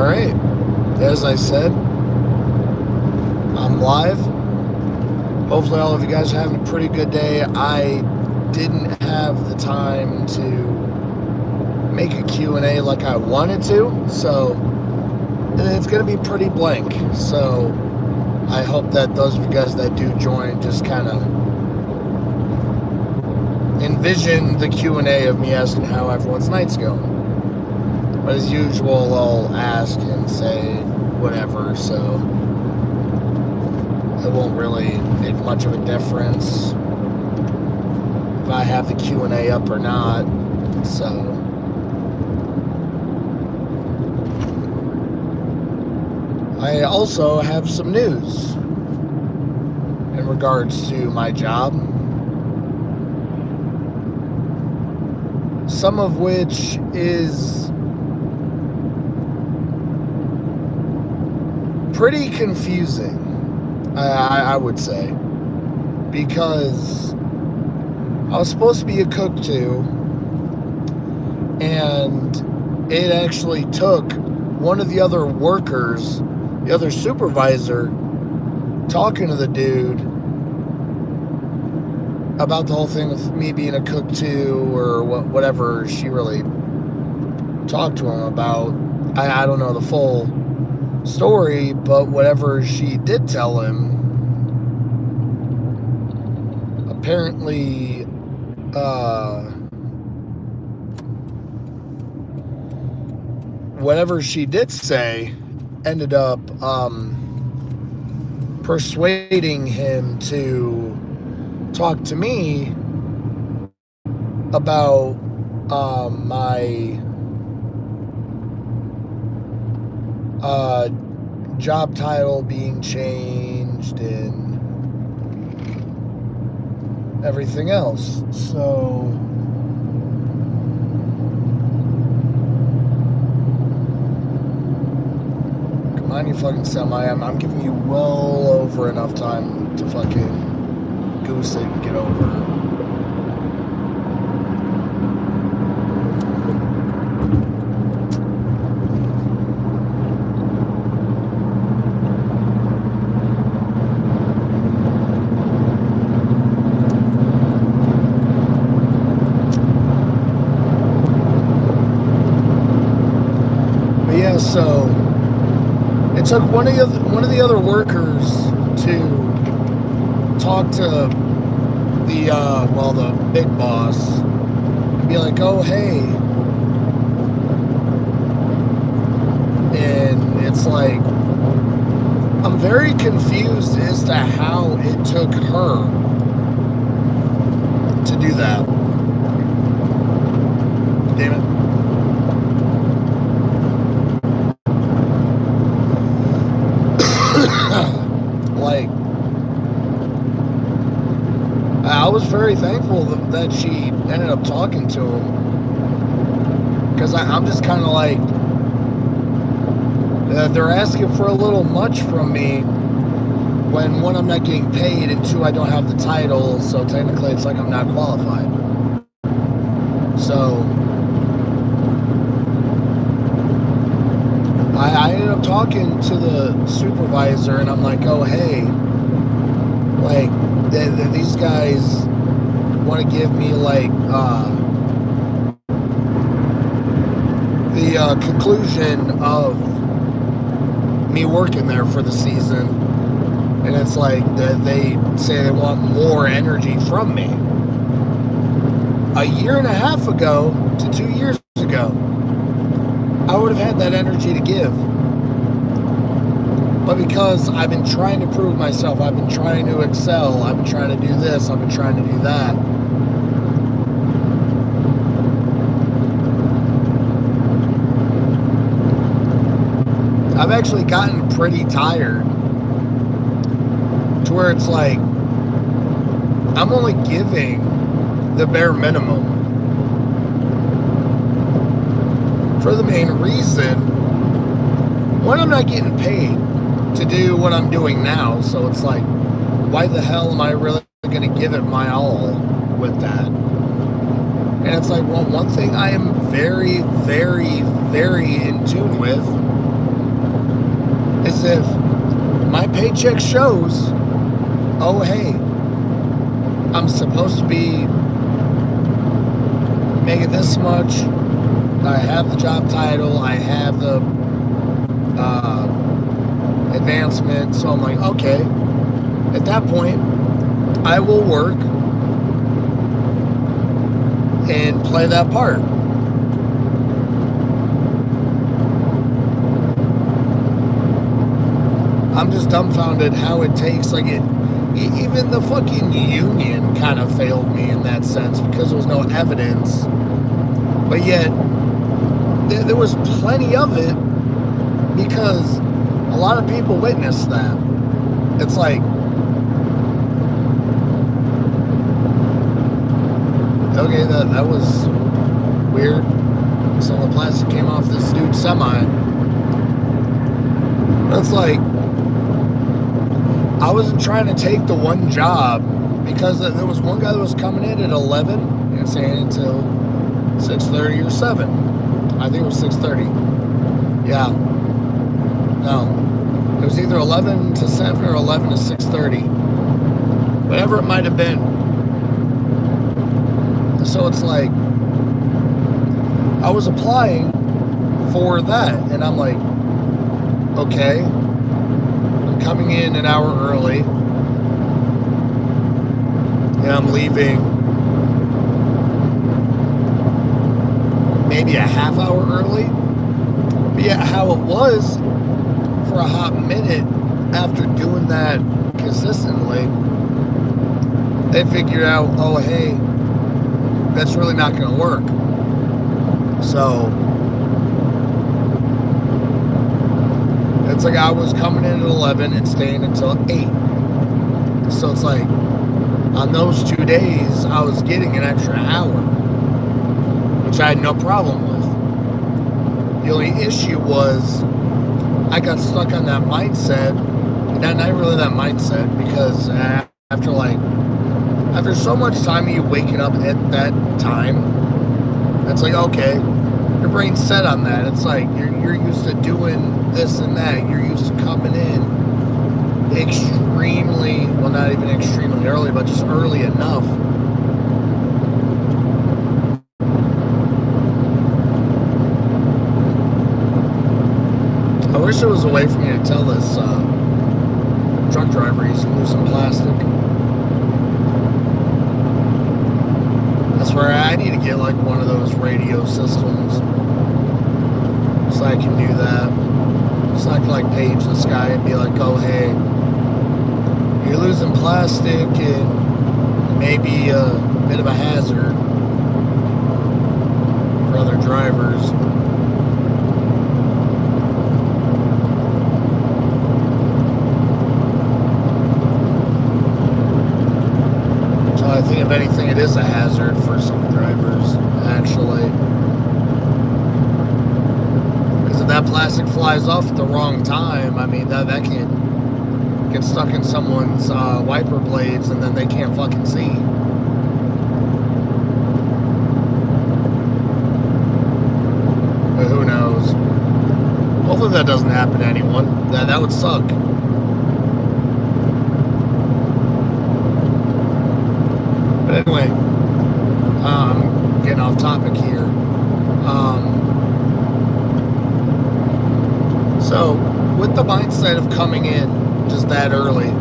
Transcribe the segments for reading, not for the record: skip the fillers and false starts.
Alright, as I said, I'm live. Hopefully all of you guys are having a pretty good day. I didn't have the time to make a Q&A like I wanted to, so it's going to be pretty blank. So I hope that those of you guys that do join just kind of envision the Q&A of me asking how everyone's night's going. But as usual, I'll ask and say whatever, so it won't really make much of a difference if I have the Q&A up or not. So I also have some news in regards to my job, some of which is pretty confusing, I would say, because I was supposed to be a cook too, and it actually took one of the other workers, the other supervisor, talking to the dude about the whole thing with me being a cook too, or whatever she really talked to him about. I don't know the full story, but whatever she did tell him, apparently whatever she did say ended up persuading him to talk to me about my job title being changed and everything else. So come on, you fucking semi. I'm giving you well over enough time to fucking goose it and get over. So it took one of the other workers to talk to the big boss and be like, oh hey, and it's like I'm very confused as to how it took her to do that. Damn it. Like, I was very thankful that she ended up talking to him, because I'm just kind of like, they're asking for a little much from me when, one, I'm not getting paid, and two, I don't have the title, so technically it's like I'm not qualified. So I ended up talking to the supervisor, and I'm like, oh, hey, like, these guys want to give me, like, the conclusion of me working there for the season, and it's like they say they want more energy from me. A year and a half ago to 2 years ago, I would have had that energy to give. But because I've been trying to prove myself, I've been trying to excel, I've been trying to do this, I've been trying to do that, I've actually gotten pretty tired to where it's like I'm only giving the bare minimum, for the main reason, one, I'm not getting paid to do what I'm doing now, so it's like, why the hell am I really going to give it my all with that? And it's like, well, one thing I am very, very, very in tune with if my paycheck shows, oh, hey, I'm supposed to be making this much, I have the job title, I have the advancement, so I'm like, okay, at that point, I will work and play that part. I'm just dumbfounded how it takes, like, even the fucking union kind of failed me in that sense because there was no evidence, but yet there was plenty of it because a lot of people witnessed that. It's like, okay, that was weird. Some of the plastic came off this dude's semi. It's like, I wasn't trying to take the one job because there was one guy that was coming in at 11 and staying until 6:30 or 7. I think it was 6:30. Yeah. No. It was either 11 to 7 or 11 to 6:30. Whatever it might have been. So it's like, I was applying for that, and I'm like, okay, I'm coming in an hour early, and I'm leaving maybe a half hour early. But yeah, how it was for a hot minute after doing that consistently, they figured out, oh, hey, that's really not going to work. So it's like I was coming in at 11 and staying until 8. So it's like on those 2 days, I was getting an extra hour, which I had no problem with. The only issue was I got stuck on that mindset, and not really that mindset, because after so much time of you waking up at that time, it's like, okay, your brain's set on that. It's like you're used to doing this and that. You're used to coming in extremely, well, not even extremely early, but just early enough. I wish there was a way for me to tell this truck driver he's losing plastic. That's where I need to get like one of those radio systems so I can do that. So I can like page this guy and be like, oh, hey, you're losing plastic and maybe a bit of a hazard for other drivers. So I think if anything, it is a hazard for some drivers, actually. Because if that plastic flies off at the wrong time, I mean, that can get stuck in someone's wiper blades and then they can't fucking see. But who knows? Hopefully that doesn't happen to anyone. That would suck. But anyway, I'm getting off topic here. So, with the mindset of coming in just that early,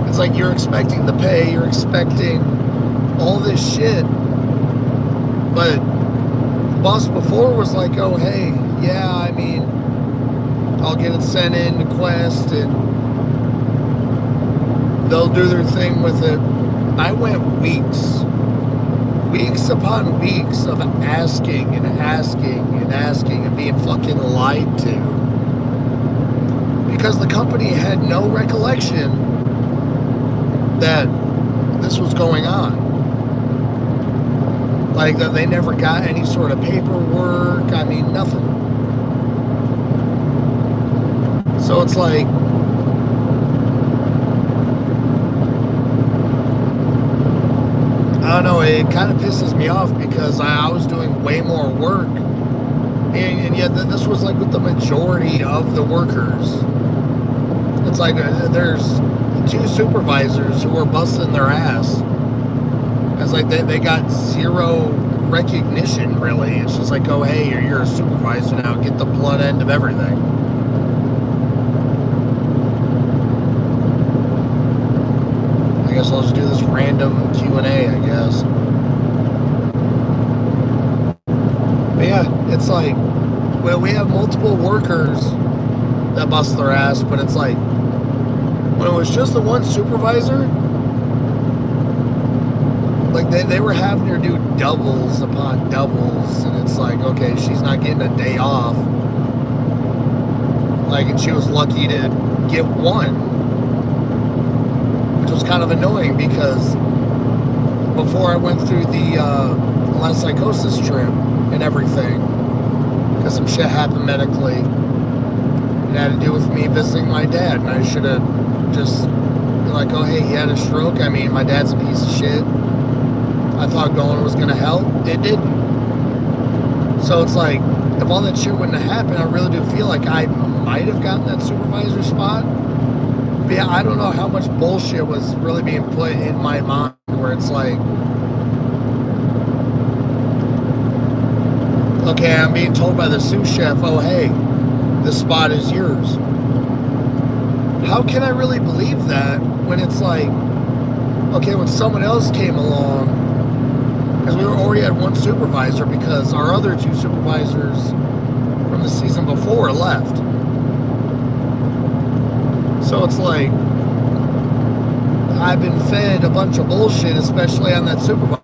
it's like you're expecting the pay, you're expecting all this shit, but the boss before was like, oh, hey, yeah, I mean, I'll get it sent in to Quest and they'll do their thing with it. I went weeks upon weeks of asking and asking and asking and being fucking lied to, because the company had no recollection that this was going on. Like, that they never got any sort of paperwork. I mean, nothing. So it's like, I don't know, it kind of pisses me off because I was doing way more work, and yet this was like with the majority of the workers. it's like there's two supervisors who are busting their ass. It's like they got zero recognition, really. It's just like, oh, hey, you're a supervisor now. Get the blunt end of everything. I guess I'll just do this random Q&A, I guess. But yeah, it's like, well, we have multiple workers that bust their ass, but it's like, when it was just the one supervisor, like they were having her do doubles upon doubles, and it's like, okay, she's not getting a day off. Like, and she was lucky to get one, which was kind of annoying because before I went through the last psychosis trip and everything, because some shit happened medically. It had to do with me visiting my dad, and I should have just been like, oh, hey, he had a stroke. I mean, my dad's a piece of shit. I thought going was going to help. It didn't. So it's like, if all that shit wouldn't have happened, I really do feel like I might have gotten that supervisor spot. But yeah, I don't know how much bullshit was really being put in my mind where it's like, okay, I'm being told by the sous chef, oh, hey, this spot is yours. How can I really believe that when it's like, okay, when someone else came along, because we already had one supervisor because our other two supervisors from the season before left. So it's like, I've been fed a bunch of bullshit, especially on that supervisor.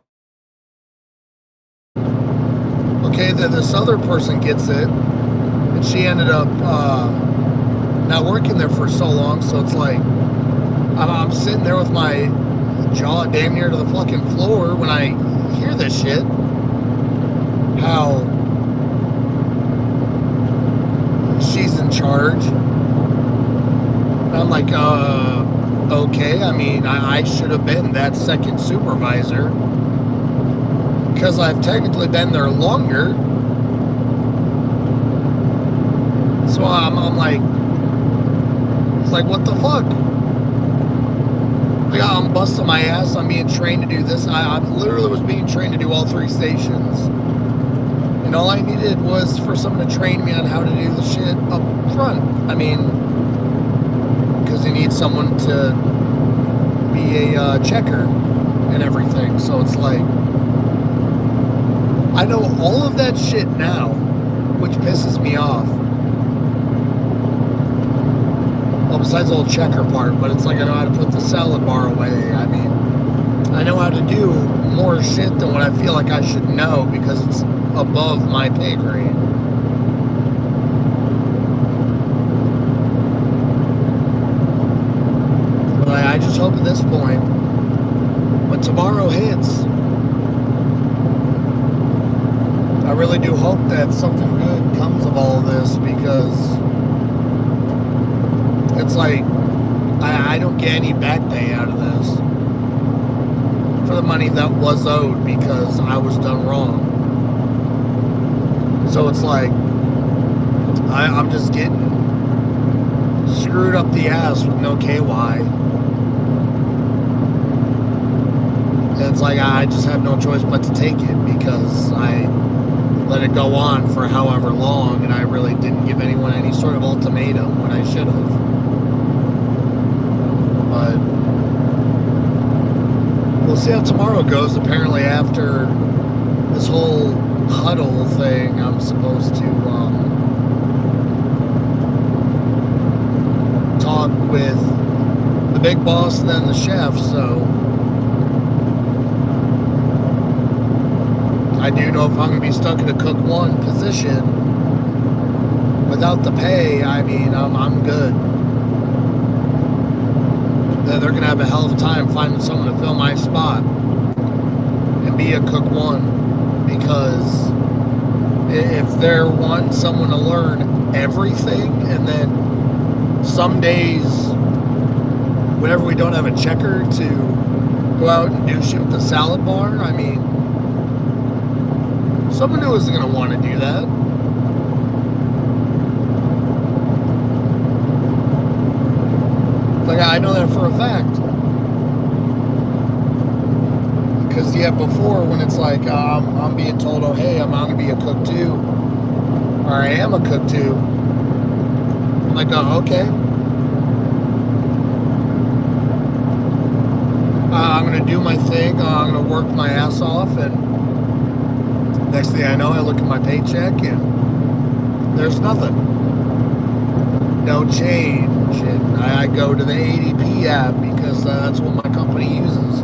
Okay, then this other person gets it, and she ended up not working there for so long, so it's like, I'm sitting there with my jaw damn near to the fucking floor when I hear this shit. How she's in charge. And I'm like, okay, I mean, I should have been that second supervisor because I've technically been there longer. So I'm like, it's like, what the fuck? Like, I'm busting my ass. I'm being trained to do this. I literally was being trained to do all three stations. And all I needed was for someone to train me on how to do the shit up front. I mean, because you need someone to be a checker and everything. So it's like, I know all of that shit now, which pisses me off. Well, besides the whole checker part, but it's like I know how to put the salad bar away. I mean, I know how to do more shit than what I feel like I should know because it's above my pay grade. But I just hope at this point, when tomorrow hits, I really do hope that something good comes of all of this because it's like, I don't get any back pay out of this for the money that was owed because I was done wrong. So it's like, I'm just getting screwed up the ass with no KY. And it's like, I just have no choice but to take it because I let it go on for however long and I really didn't give anyone any sort of ultimatum when I should have. But we'll see how tomorrow goes. Apparently after this whole huddle thing, I'm supposed to talk with the big boss and then the chef, so I do know if I'm going to be stuck in a cook one position without the pay, I mean, I'm good. They're going to have a hell of a time finding someone to fill my spot and be a cook one, because if they're wanting someone to learn everything and then some days whenever we don't have a checker to go out and do shit with the salad bar, I mean, someone new isn't going to want to do that. Like, I know that for a fact. Because, yeah, before when it's like, I'm being told, oh, hey, I'm going to be a cook too. Or I am a cook too. I'm like, oh, okay. I'm going to do my thing. I'm going to work my ass off. And next thing I know, I look at my paycheck and there's nothing. No change. And I go to the ADP app because that's what my company uses.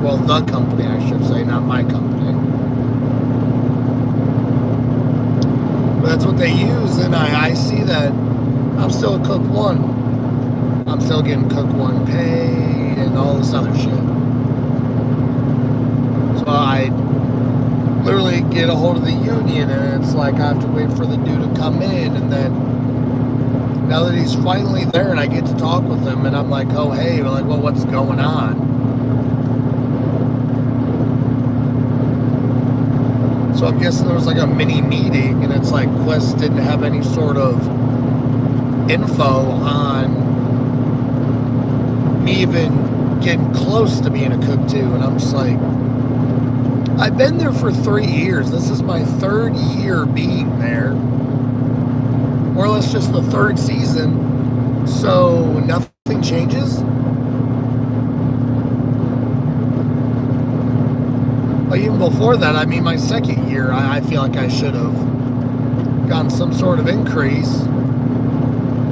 Well, the company, I should say, not my company. But that's what they use, and I see that I'm still a cook one. I'm still getting cook one pay and all this other shit. So I literally get a hold of the union, and it's like I have to wait for the dude to come in, and then now that he's finally there and I get to talk with him, and I'm like, oh, hey, like, well, what's going on? So I'm guessing there was like a mini meeting, and it's like Quest didn't have any sort of info on me even getting close to being a cook too. And I'm just like, I've been there for 3 years. This is my 3rd year being there. More or less just the 3rd season. So nothing changes. Even before that, I mean, my 2nd year, I feel like I should have gotten some sort of increase.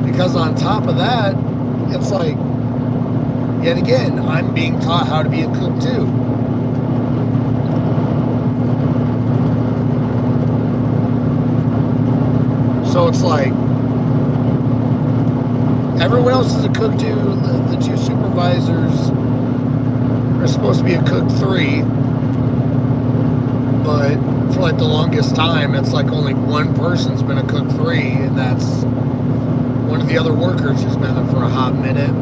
Because on top of that, it's like, yet again, I'm being taught how to be a cook too. So it's like, everyone else is a cook too. The 2 supervisors are supposed to be a cook 3. But for like the longest time, it's like only one person's been a cook 3, and that's one of the other workers who's been there for a hot minute.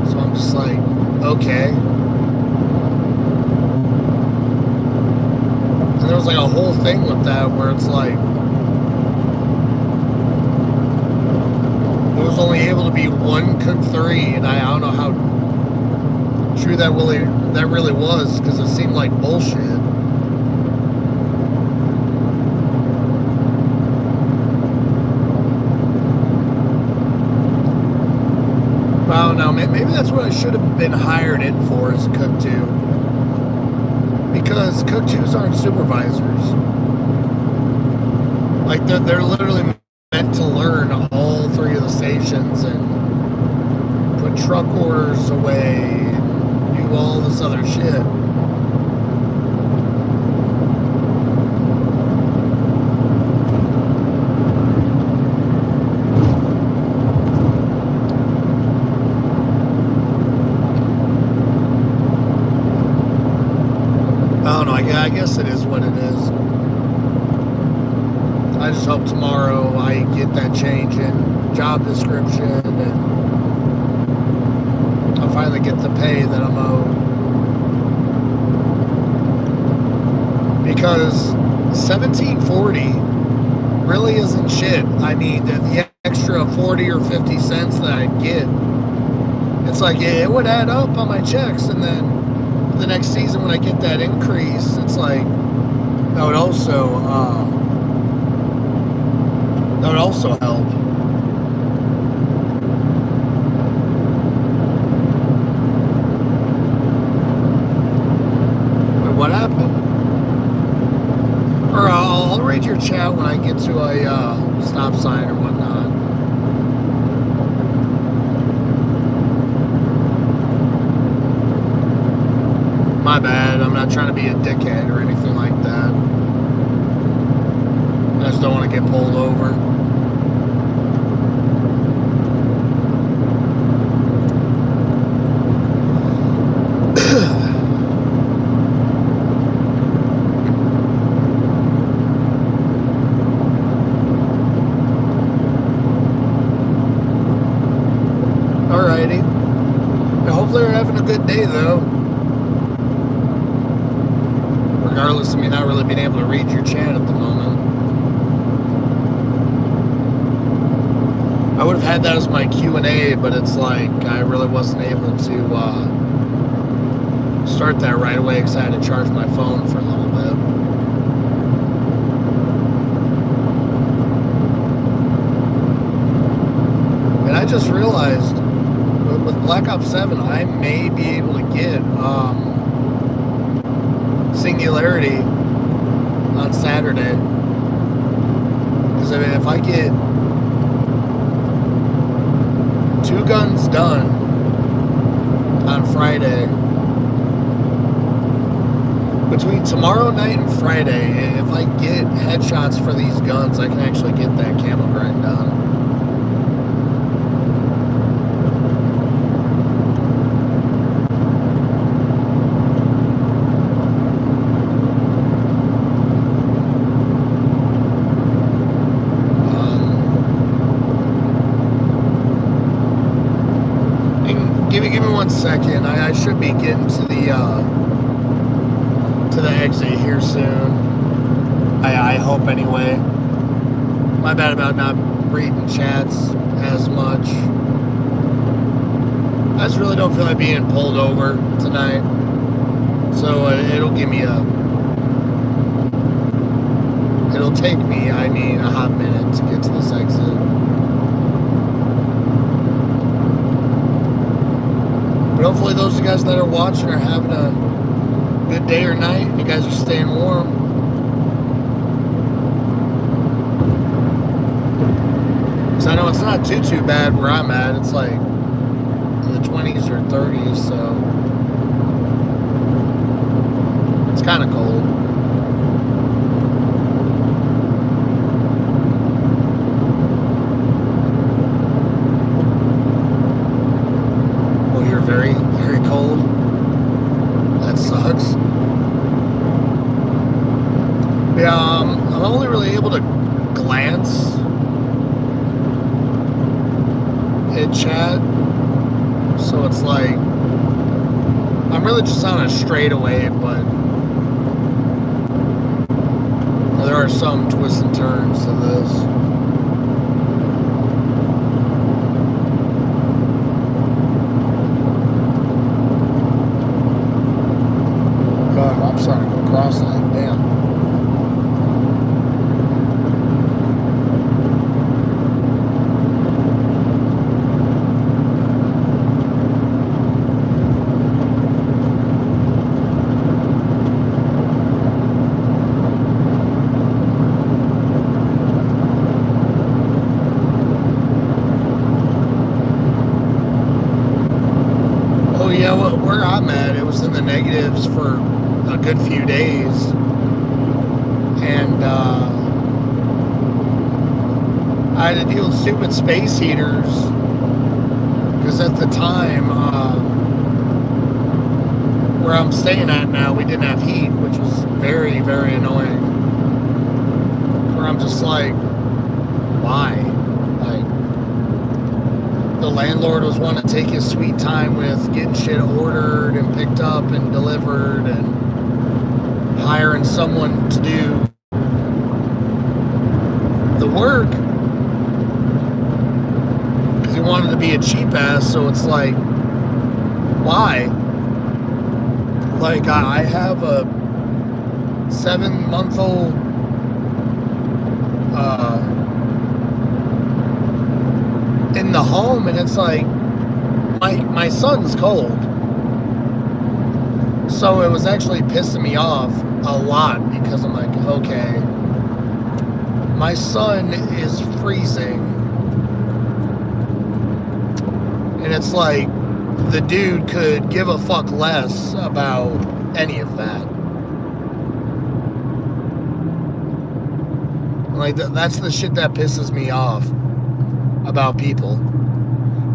So I'm just like, okay. And there was like a whole thing with that where it's like, there was only able to be one cook 3, and I don't know how true that really was, because it seemed like bullshit. I don't know, maybe that's what I should have been hired in for, as a cook 2. Because cook 2s aren't supervisors. Like, they're literally meant to learn all 3 of the stations and put truck orders away and do all this other shit. I guess it is what it is. I just hope tomorrow I get that change in job description and I'll finally get the pay that I'm owed. Because $17.40 really isn't shit. I mean, the extra 40 or 50 cents that I'd get, it's like, it would add up on my checks, and then the next season when I get that increase, it's like that would also help. Wait, what happened? Or I'll read your chat when I get to a stop sign or whatnot. My bad, I'm not trying to be a dickhead or anything like that. I just don't want to get pulled over. Alrighty. Hopefully you're having a good day though. Regardless of me not really being able to read your chat at the moment. I would have had that as my Q&A, but it's like I really wasn't able to start that right away because I had to charge my phone for a little bit. And I just realized with Black Ops 7, I may be able to get Singularity on Saturday. Because I mean, if I get 2 guns done on Friday, between tomorrow night and Friday, if I get headshots for these guns, I can actually get that camo grind done. Give me 1 second. I should be getting to the exit here soon. I hope anyway. My bad about not reading chats as much. I just really don't feel like being pulled over tonight. So it'll give me it'll take me, I mean, a hot minute to get to this exit. But hopefully those of you guys that are watching are having a good day or night. You guys are staying warm. So I know it's not too bad where I'm at. It's like in the 20s or 30s, so it's kind of cold. Very, very cold. That sucks. Yeah, I'm only really able to glance at chat, so it's like I'm really just on a straightaway, but there are some twists and turns to this. I'm starting to go across that. Damn. Oh yeah, where I'm at, it was in the negatives for a good few days, and I had to deal with stupid space heaters because at the time where I'm staying at now, we didn't have heat, which was very, very annoying. Where I'm just like, why? Like, the landlord was wanting to take his sweet time with getting shit ordered and picked up and delivered and hiring someone to do the work because he wanted to be a cheap ass. So it's like, why? Like, I have a 7-month-old in the home, and it's like my son's cold. So it was actually pissing me off a lot because I'm like, okay, my son is freezing. And it's like the dude could give a fuck less about any of that. Like, that's the shit that pisses me off about people.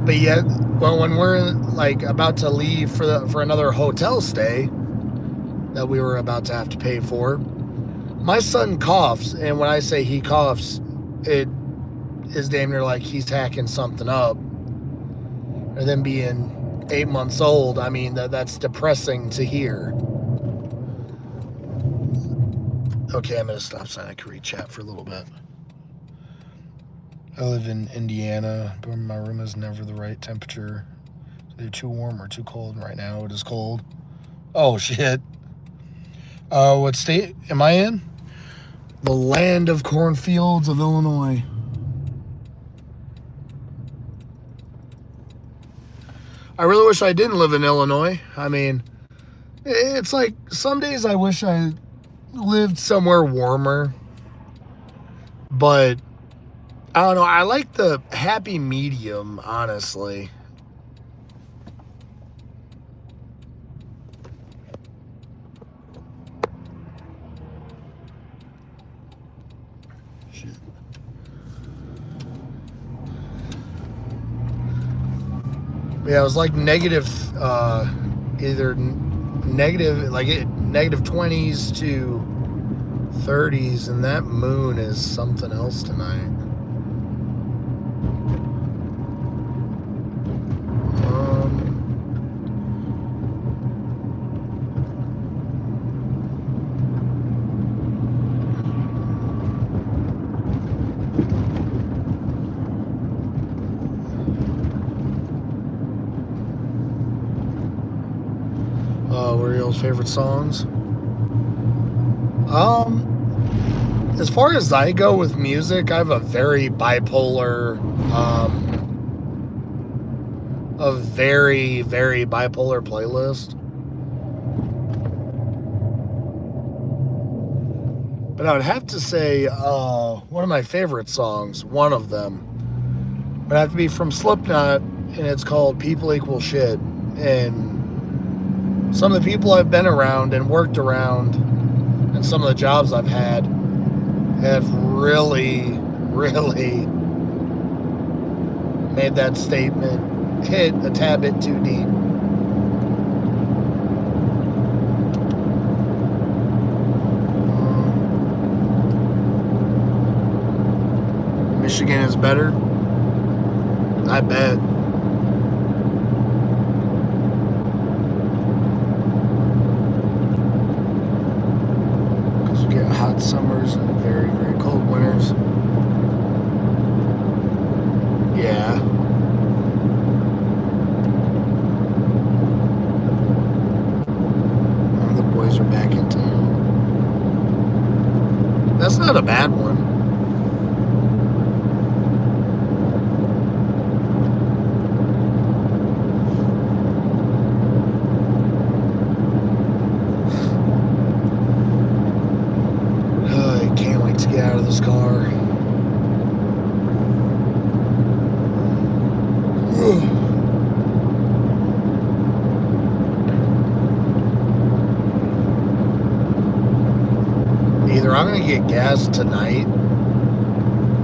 But yet, when we're like about to leave for another hotel stay that we were about to have to pay for, my son coughs, and when I say he coughs, it is damn near like he's hacking something up. And then being 8 months old, I mean, that's depressing to hear. Okay, I'm at a stop sign. I can read chat for a little bit. I live in Indiana, but my room is never the right temperature. It's either too warm or too cold. And right now it is cold. Oh, shit. What state am I in? The land of cornfields of Illinois. I really wish I didn't live in Illinois. I mean, it's like some days I wish I lived somewhere warmer. But I don't know. I like the happy medium, honestly. Shit. Yeah, it was like either negative, like negative 20s to 30s, and that moon is something else tonight. What are y'all's favorite songs? As far as I go with music, I have a very bipolar, a very, very bipolar playlist. But I would have to say one of my favorite songs, one of them, would have to be from Slipknot, and it's called People Equal Shit. And some of the people I've been around and worked around and some of the jobs I've had have really, really made that statement hit a tad bit too deep. Michigan is better? I bet. Because we get hot summers and very, very cold winters. Yeah. And the boys are back in town. That's not a bad one. Out of this car. Either I'm going to get gas tonight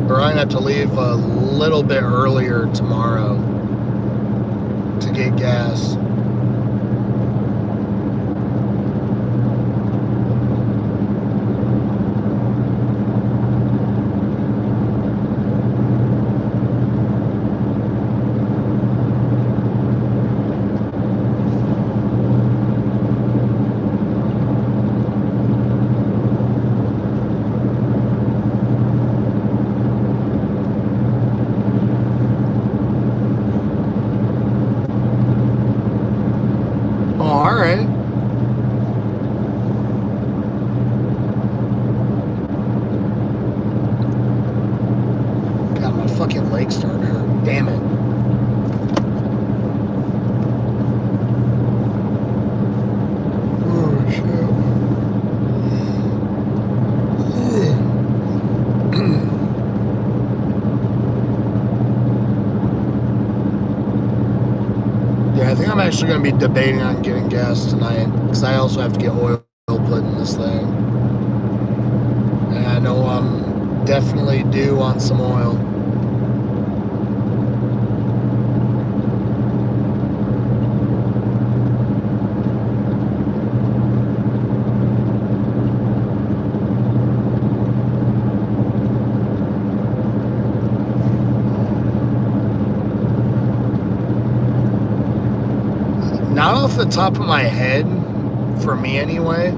or I'm going to have to leave a little bit earlier tomorrow to get gas. Fucking leg's starting to hurt. Damn it. Oh, shit. Yeah, I think I'm actually going to be debating on getting gas tonight because I also have to get oil put in this thing. And I know I'm definitely due on some oil. Not off the top of my head, for me anyway.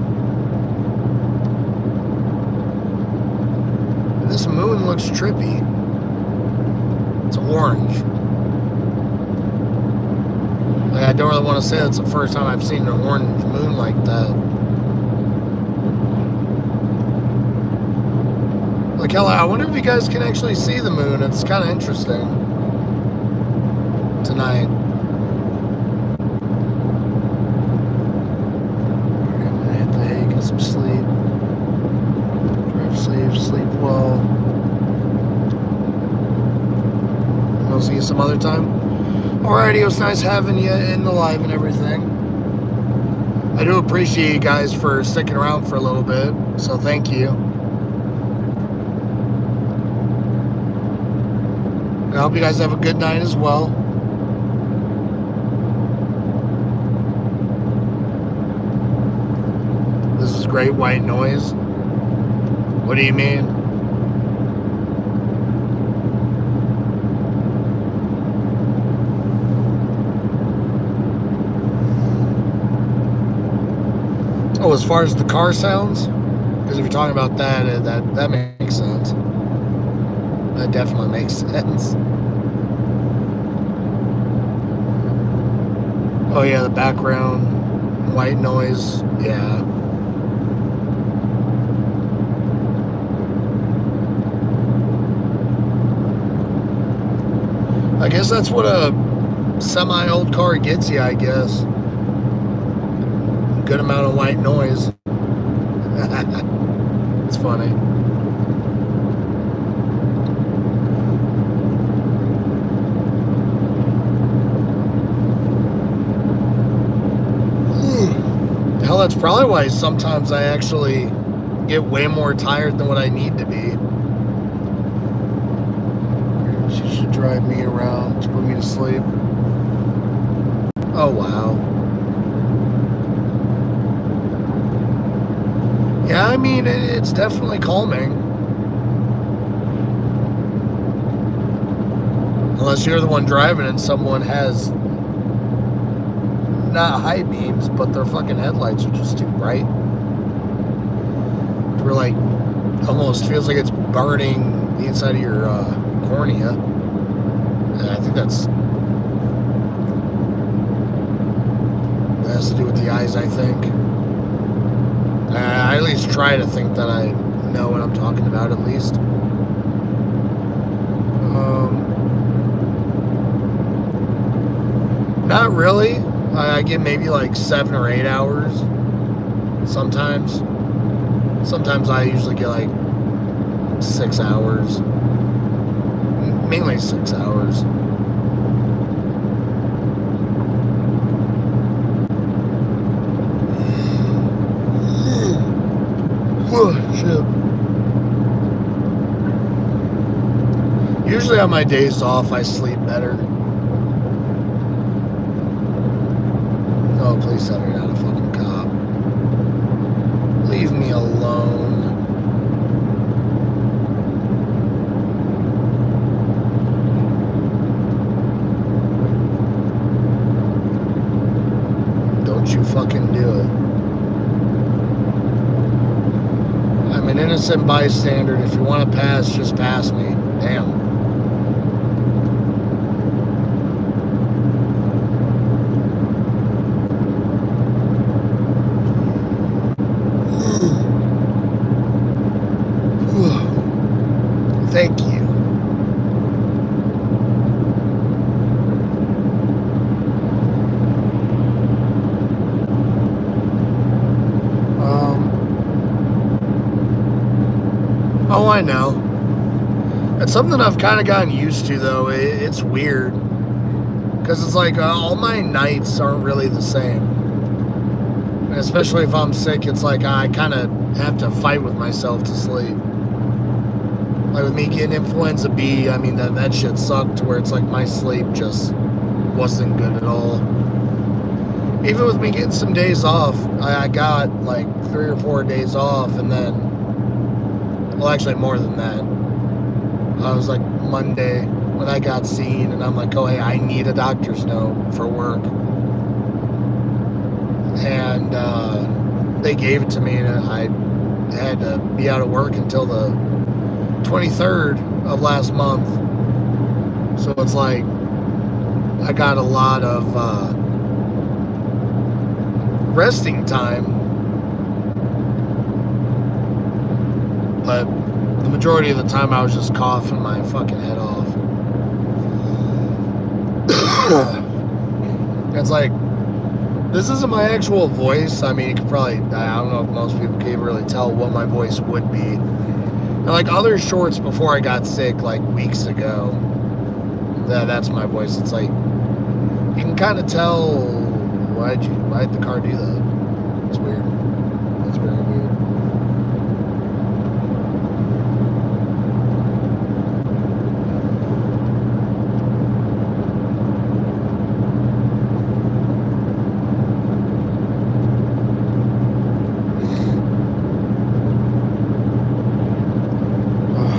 This moon looks trippy. orange. Like, I don't really want to say that's the first time I've seen an orange moon like that. Like, hell, I wonder if you guys can actually see the moon. It's kind of interesting tonight. Alright, I'm gonna hit the hay, get some sleep. Drive safe, sleep well. And I'll see you some other time. Alrighty, it was nice having you in the live and everything. I do appreciate you guys for sticking around for a little bit, so thank you. I hope you guys have a good night as well. This is great white noise. What do you mean? Oh, as far as the car sounds? Because if you're talking about that, that makes sense. That definitely makes sense. Oh yeah, the background white noise. Yeah. I guess that's what a semi-old car gets you, I guess. Good amount of white noise. It's funny. Hell, that's probably why sometimes I actually get way more tired than what I need to be. She should drive me around to put me to sleep. Oh, wow. Yeah, I mean, it's definitely calming. Unless you're the one driving and someone has not high beams, but their fucking headlights are just too bright. We're like, almost feels like it's burning the inside of your cornea. And I think that has to do with the eyes, I think. I at least try to think that I know what I'm talking about, at least. Not really. I get maybe like 7 or 8 hours. Sometimes I usually get like 6 hours. Mainly 6 hours. Shit. Usually on my days off, I sleep better. Oh, please tell me you're not a fucking cop. Leave me alone. Don't you fucking do it. I'm an innocent bystander. If you want to pass, just pass me. Damn. Thank you. Oh, I know. It's something I've kind of gotten used to, though. It's weird. Because it's like all my nights aren't really the same. And especially if I'm sick, it's like I kind of have to fight with myself to sleep. Like with me getting influenza B, I mean, that shit sucked to where it's like my sleep just wasn't good at all. Even with me getting some days off, I got like 3 or 4 days off, and then, well, actually more than that. I was like Monday when I got seen, and I'm like, oh, hey, I need a doctor's note for work. And they gave it to me, and I had to be out of work until the 23rd of last month. So it's like I got a lot of resting time, but the majority of the time I was just coughing my fucking head off. It's like, this isn't my actual voice. I mean, you could probably, I don't know if most people can really tell what my voice would be. And like other shorts before I got sick, like weeks ago, that's my voice. It's like, you can kind of tell, why'd the car do that? It's weird. That's very weird.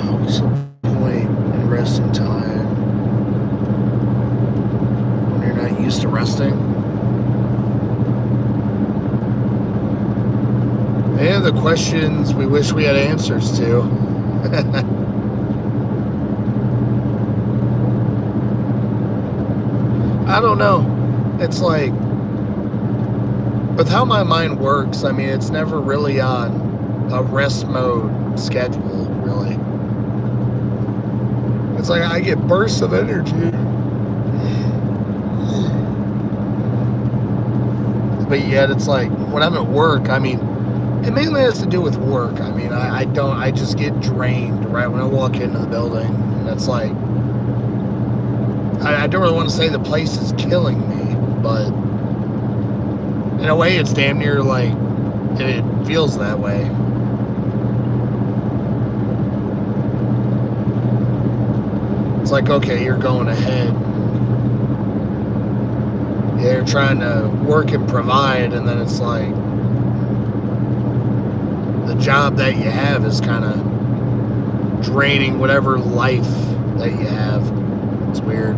What's the point in resting time when you're not used to resting? And the questions we wish we had answers to. I don't know. It's like, with how my mind works, I mean, it's never really on a rest mode schedule, really. It's like I get bursts of energy. But yet it's like, when I'm at work, I mean, it mainly has to do with work. I mean, I just get drained right when I walk into the building. And it's like, I don't really want to say the place is killing me, but in a way it's damn near like, it feels that way. It's like, okay, you're going ahead. Yeah, you're trying to work and provide, and then it's like, the job that you have is kind of draining whatever life that you have. It's weird.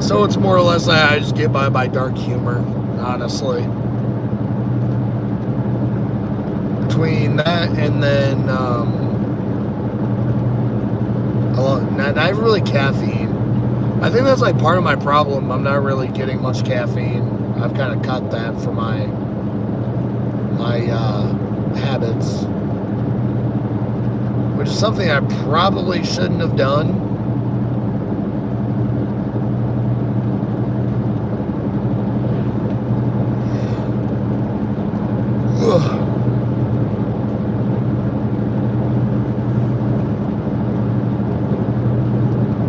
So it's more or less I just get by dark humor, honestly. Between that and then not really caffeine. I think that's like part of my problem. I'm not really getting much caffeine. I've kind of cut that for my habits, which is something I probably shouldn't have done.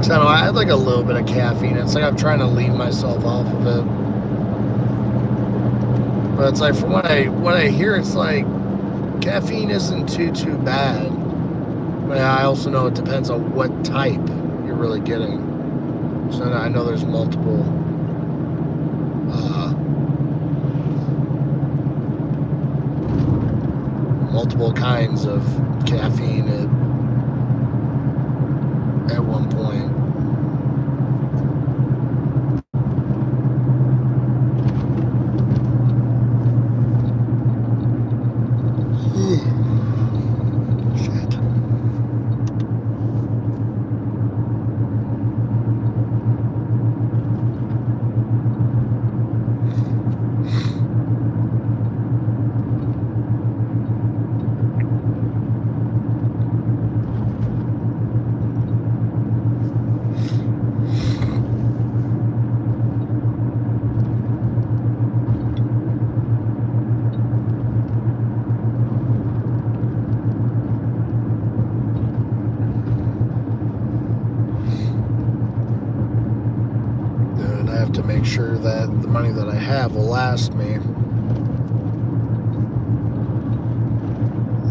I don't know, I had like a little bit of caffeine. It's like I'm trying to lean myself off of it. But it's like, from what I hear, it's like caffeine isn't too bad. But I also know it depends on what type you're really getting. So I know there's multiple kinds of caffeine at one point. To make sure that the money that I have will last me,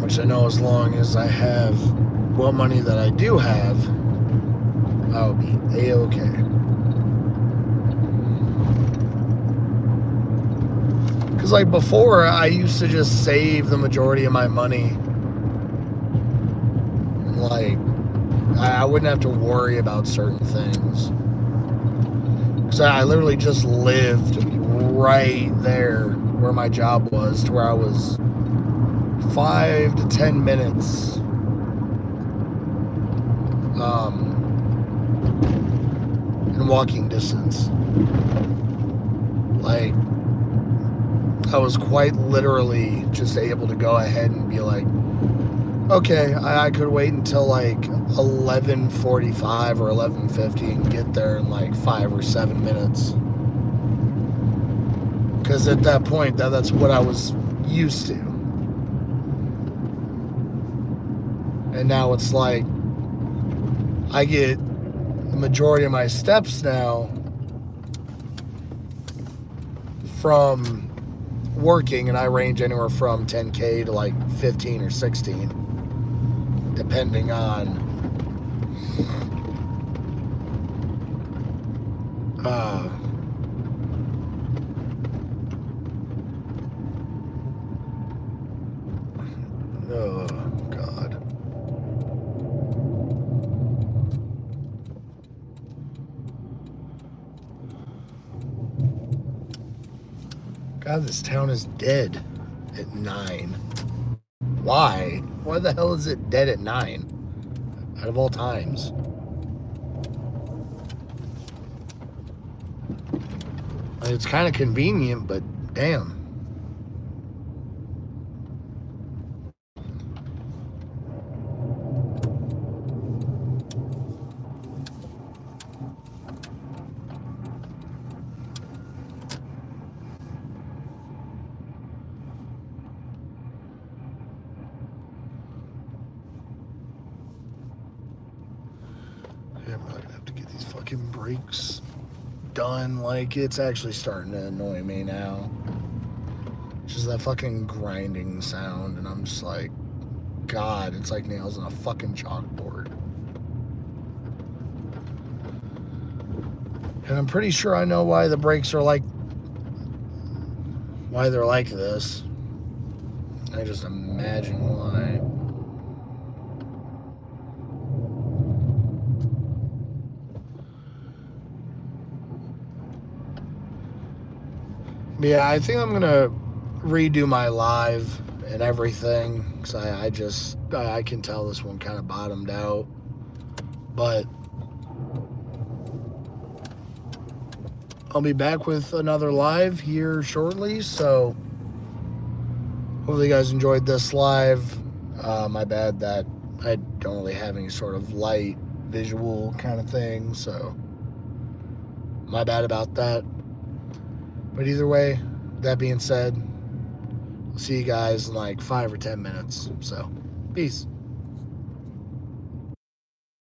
which I know as long as I have what money that I do have, I'll be a-okay. Because like before, I used to just save the majority of my money. Like, I wouldn't have to worry about certain things. So I literally just lived right there where my job was, to where I was 5 to 10 minutes in walking distance. Like, I was quite literally just able to go ahead and be like, okay, I could wait until like 11:45 or 11:50 and get there in like 5 or 7 minutes. Because at that point, that's what I was used to. And now it's like, I get the majority of my steps now from working, and I range anywhere from 10K to like 15 or 16, depending on oh God. God, this town is dead at 9. Why? Why the hell is it dead at 9? Out of all times. It's kind of convenient, but damn. Yeah, I'm gonna have to get these fucking brakes done. Like, it's actually starting to annoy me now. Just that fucking grinding sound, and I'm just like, God, it's like nails on a fucking chalkboard. And I'm pretty sure I know why the brakes are like, why they're like this. I just imagine why. Yeah, I think I'm gonna redo my live and everything, because I can tell this one kind of bottomed out. But I'll be back with another live here shortly, so hopefully you guys enjoyed this live. My bad that I don't really have any sort of light visual kind of thing, so my bad about that. But either way, that being said, I'll see you guys in like 5 or 10 minutes. So, peace.